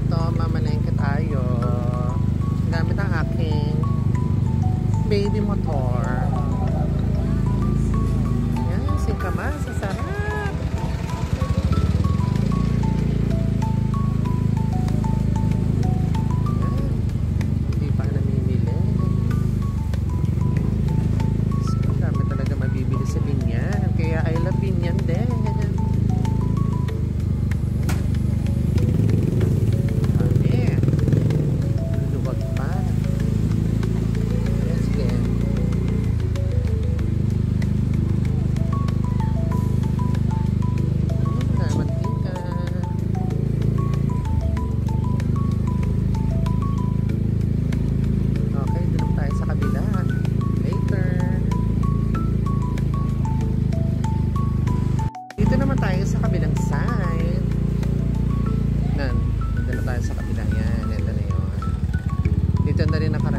Ito, mamalengke tayo. Gamit ang aking baby motor. Yan, singkamas. Sarap. Yan. Hindi pa namimili. So, dami talaga mabibili sa Binyan. Kaya I love Binyan din. Dito naman tayo sa kabilang side. Dito na tayo sa kabilang yan. Ito na yun. Dito na rin nakaraan.